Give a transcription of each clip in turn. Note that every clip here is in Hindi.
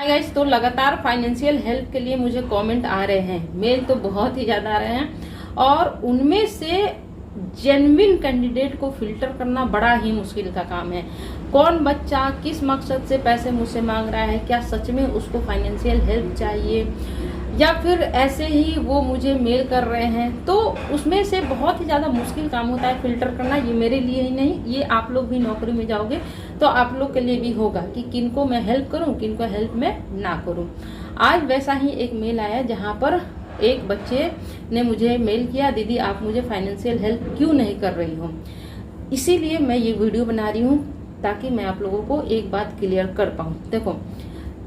गाइस, तो लगातार फाइनेंशियल हेल्प के लिए मुझे कमेंट आ रहे हैं, मेल तो बहुत ही ज्यादा आ रहे हैं और उनमें से जेन्युइन कैंडिडेट को फिल्टर करना बड़ा ही मुश्किल का काम है। कौन बच्चा किस मकसद से पैसे मुझसे मांग रहा है, क्या सच में उसको फाइनेंशियल हेल्प चाहिए या फिर ऐसे ही वो मुझे मेल कर रहे हैं, तो उसमें से बहुत ही ज़्यादा मुश्किल काम होता है फिल्टर करना। ये मेरे लिए ही नहीं, ये आप लोग भी नौकरी में जाओगे तो आप लोग के लिए भी होगा कि किनको मैं हेल्प करूं, किनको हेल्प मैं ना करूं। आज वैसा ही एक मेल आया जहां पर एक बच्चे ने मुझे मेल किया, दीदी आप मुझे फाइनेंशियल हेल्प क्यों नहीं कर रही हो। इसीलिए मैं ये वीडियो बना रही हूँ ताकि मैं आप लोगों को एक बात क्लियर कर पाऊँ। देखो,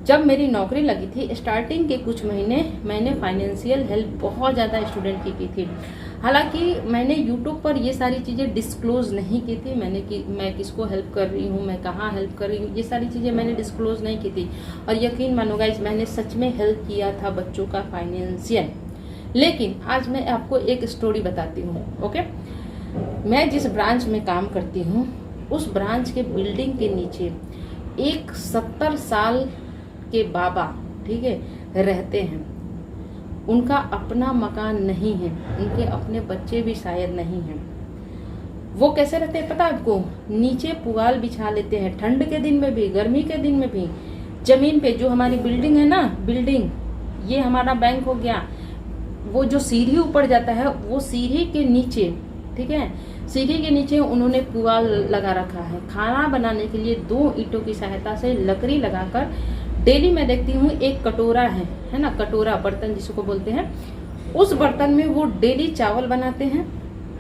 जब मेरी नौकरी लगी थी स्टार्टिंग के कुछ महीने मैंने फाइनेंशियल हेल्प बहुत ज़्यादा स्टूडेंट की थी। हालांकि मैंने यूट्यूब पर ये सारी चीज़ें डिस्क्लोज नहीं की थी, मैं किसको हेल्प कर रही हूँ, मैं कहाँ हेल्प कर रही हूँ, ये सारी चीज़ें मैंने डिस्क्लोज नहीं की थी। और यकीन मानो गाइस, मैंने सच में हेल्प किया था बच्चों का फाइनेंशियल। लेकिन आज मैं आपको एक स्टोरी बताती हूँ। ओके, मैं जिस ब्रांच में काम करती हूँ उस ब्रांच के बिल्डिंग के नीचे एक 70 साल के बाबा, ठीक है, रहते हैं। उनका अपना मकान नहीं है, उनके अपने बच्चे भी शायद नहीं हैं। वो कैसे रहते हैं पता आपको? नीचे पुआल बिछा लेते हैं, ठंड के दिन में भी गर्मी के दिन में भी। जमीन पे जो हमारी बिल्डिंग है ना, बिल्डिंग ये हमारा बैंक हो गया, वो जो सीढ़ी ऊपर जाता है वो सीढ़ी के नीचे, ठीक है, सीढ़ी के नीचे उन्होंने पुआल लगा रखा है। खाना बनाने के लिए 2 ईंटों की सहायता से लकड़ी लगाकर डेली मैं देखती हूँ एक कटोरा है ना, कटोरा बर्तन जिसको बोलते हैं, उस बर्तन में वो डेली चावल बनाते हैं,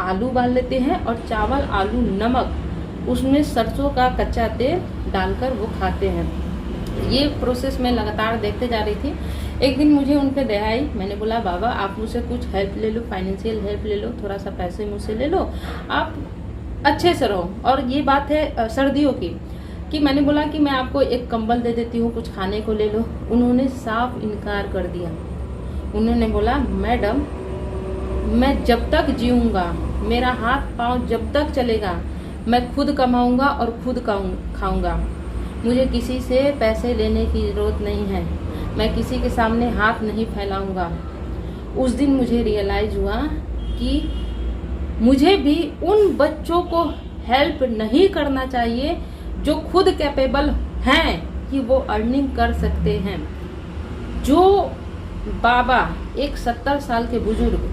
आलू उबाल लेते हैं और चावल आलू नमक उसमें सरसों का कच्चा तेल डालकर वो खाते हैं। ये प्रोसेस मैं लगातार देखते जा रही थी। एक दिन मुझे उन पे दया आई, मैंने बोला बाबा आप मुझसे कुछ हेल्प ले लो, फाइनेंशियल हेल्प ले लो, थोड़ा सा पैसे मुझसे ले लो, आप अच्छे से रहो। और ये बात है सर्दियों की, कि मैंने बोला कि मैं आपको एक कंबल दे देती हूँ, कुछ खाने को ले लो। उन्होंने साफ इनकार कर दिया। उन्होंने बोला मैडम मैं जब तक जीऊँगा, मेरा हाथ पाँव जब तक चलेगा, मैं खुद कमाऊँगा और खुद खाऊँगा, मुझे किसी से पैसे लेने की ज़रूरत नहीं है, मैं किसी के सामने हाथ नहीं फैलाऊँगा। उस दिन मुझे रियलाइज़ हुआ कि मुझे भी उन बच्चों को हेल्प नहीं करना चाहिए जो खुद कैपेबल हैं कि वो अर्निंग कर सकते हैं। जो बाबा एक 70 साल के बुजुर्ग,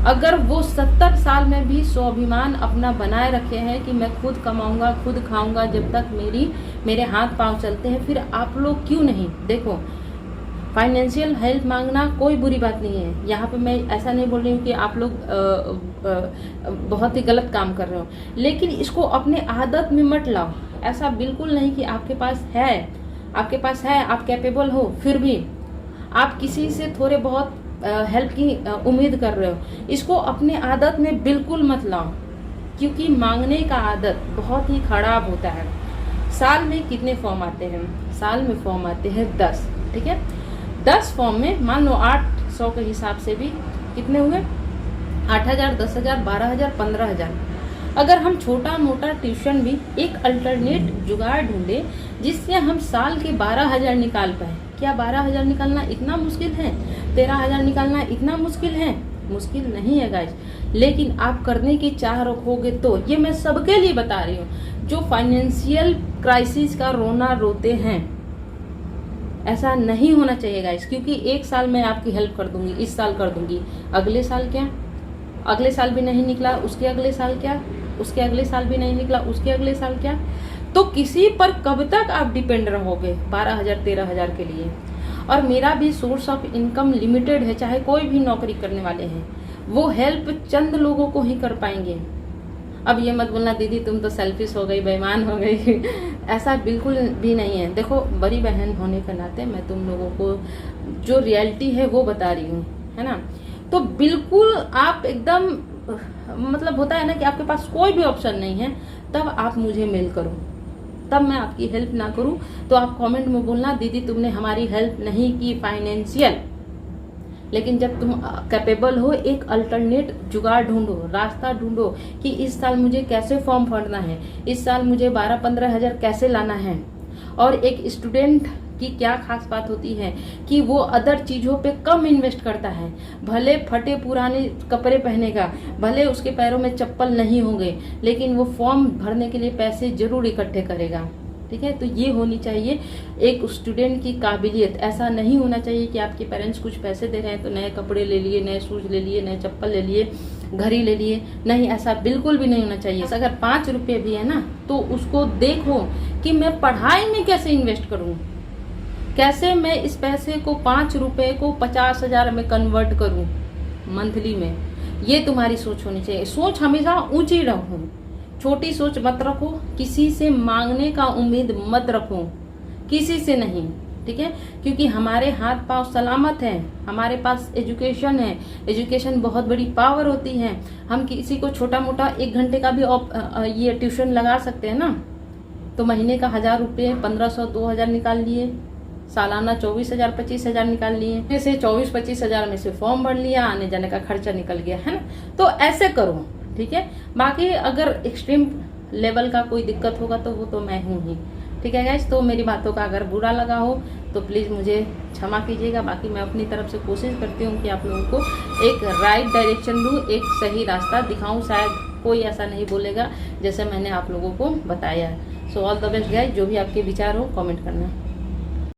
अगर वो 70 साल में भी स्वाभिमान अपना बनाए रखे हैं कि मैं खुद कमाऊंगा, खुद खाऊंगा जब तक मेरे हाथ पांव चलते हैं, फिर आप लोग क्यों नहीं। देखो, फाइनेंशियल हेल्प मांगना कोई बुरी बात नहीं है। यहाँ पे मैं ऐसा नहीं बोल रही हूँ कि आप लोग बहुत ही गलत काम कर रहे हो, लेकिन इसको अपने आदत में मत लाओ। ऐसा बिल्कुल नहीं कि आपके पास है, आप कैपेबल हो, फिर भी आप किसी से थोड़े बहुत हेल्प की उम्मीद कर रहे हो। इसको अपने आदत में बिल्कुल मत लाओ, क्योंकि मांगने का आदत बहुत ही खराब होता है। साल में कितने फॉर्म आते हैं? साल में फॉर्म आते हैं 10, ठीक है। 10 फॉर्म में मान लो 800 के हिसाब से भी कितने हुए? 8,000, 10,000, 12,000, 15,000। अगर हम छोटा मोटा ट्यूशन भी एक अल्टरनेट जुगाड़ ढूंढे जिससे हम साल के 12,000 निकाल पाए। क्या 12,000 निकालना इतना मुश्किल है? 13,000 निकालना इतना मुश्किल है? मुश्किल नहीं है गाइस, लेकिन आप करने की चाह रखोगे तो। ये मैं सबके लिए बता रही हूँ जो फाइनेंशियल क्राइसिस का रोना रोते हैं। ऐसा नहीं होना चाहिए गाइस, क्योंकि एक साल मैं आपकी हेल्प कर दूंगी, इस साल कर दूंगी, अगले साल क्या? अगले साल भी नहीं निकला, उसके अगले साल क्या? उसके अगले साल भी नहीं निकला, उसके अगले साल क्या? तो किसी पर कब तक आप डिपेंड रहोगे 12,000, 13,000 के लिए? और मेरा भी सोर्स ऑफ इनकम लिमिटेड है, चाहे कोई भी नौकरी करने वाले हैं, वो हेल्प चंद लोगों को ही कर पाएंगे। अब ये मत बोलना दीदी तुम तो सेल्फिश हो गई, बेईमान हो गई ऐसा बिल्कुल भी नहीं है। देखो, बड़ी बहन होने के नाते मैं तुम लोगों को जो रियलिटी है वो बता रही हूँ, है ना। तो बिल्कुल आप एकदम, मतलब होता है ना कि आपके पास कोई भी ऑप्शन नहीं है, तब आप मुझे मेल करो, तब मैं आपकी हेल्प ना करूं तो आप कमेंट में बोलना दीदी तुमने हमारी हेल्प नहीं की फाइनेंशियल। लेकिन जब तुम कैपेबल हो, एक अल्टरनेट जुगाड़ ढूंढो, रास्ता ढूंढो कि इस साल मुझे कैसे फॉर्म भरना है, इस साल मुझे 12-15 हज़ार कैसे लाना है। और एक स्टूडेंट की क्या खास बात होती है कि वो अदर चीजों पे कम इन्वेस्ट करता है। भले फटे पुराने कपड़े पहनेगा, भले उसके पैरों में चप्पल नहीं होंगे, लेकिन वो फॉर्म भरने के लिए पैसे जरूर इकट्ठे करेगा। ठीक है, तो ये होनी चाहिए एक स्टूडेंट की काबिलियत। ऐसा नहीं होना चाहिए कि आपके पेरेंट्स कुछ पैसे दे रहे हैं तो नए कपड़े ले लिए, नए शूज ले लिए, नए चप्पल ले लिए, घड़ी ले लिए। नहीं, ऐसा बिल्कुल भी नहीं होना चाहिए। अगर 5 रुपए भी है ना, तो उसको देखो कि मैं पढ़ाई में कैसे इन्वेस्ट करूं, कैसे मैं इस पैसे को 5 रुपए को 50,000 में कन्वर्ट करूं मंथली में। ये तुम्हारी सोच होनी चाहिए। सोच हमेशा ऊंची रखो, छोटी सोच मत रखो, किसी से मांगने का उम्मीद मत रखो, किसी से नहीं। ठीक है, क्योंकि हमारे हाथ पांव सलामत हैं, हमारे पास एजुकेशन है, एजुकेशन बहुत बड़ी पावर होती है। हम किसी को छोटा मोटा 1 घंटे का भी ये ट्यूशन लगा सकते हैं ना, तो महीने का 1000 रुपये, 1500, 2000 निकाल लिए, सालाना 24,000, 25,000 निकाल लिए, ऐसे 24-25,000 में से फॉर्म भर लिया, आने जाने का खर्चा निकल गया, है ना। तो ऐसे करो, ठीक है। बाकी अगर एक्सट्रीम लेवल का कोई दिक्कत होगा तो वो तो मैं हूँ ही। ठीक है गाइस, तो मेरी बातों का अगर बुरा लगा हो तो प्लीज मुझे क्षमा कीजिएगा। बाकी मैं अपनी तरफ से कोशिश करती हूँ कि आप लोगों को एक राइट डायरेक्शन दूँ, एक सही रास्ता दिखाऊं। शायद कोई ऐसा नहीं बोलेगा जैसे मैंने आप लोगों को बताया। So all the best guys. जो भी आपके विचार हो कमेंट करना।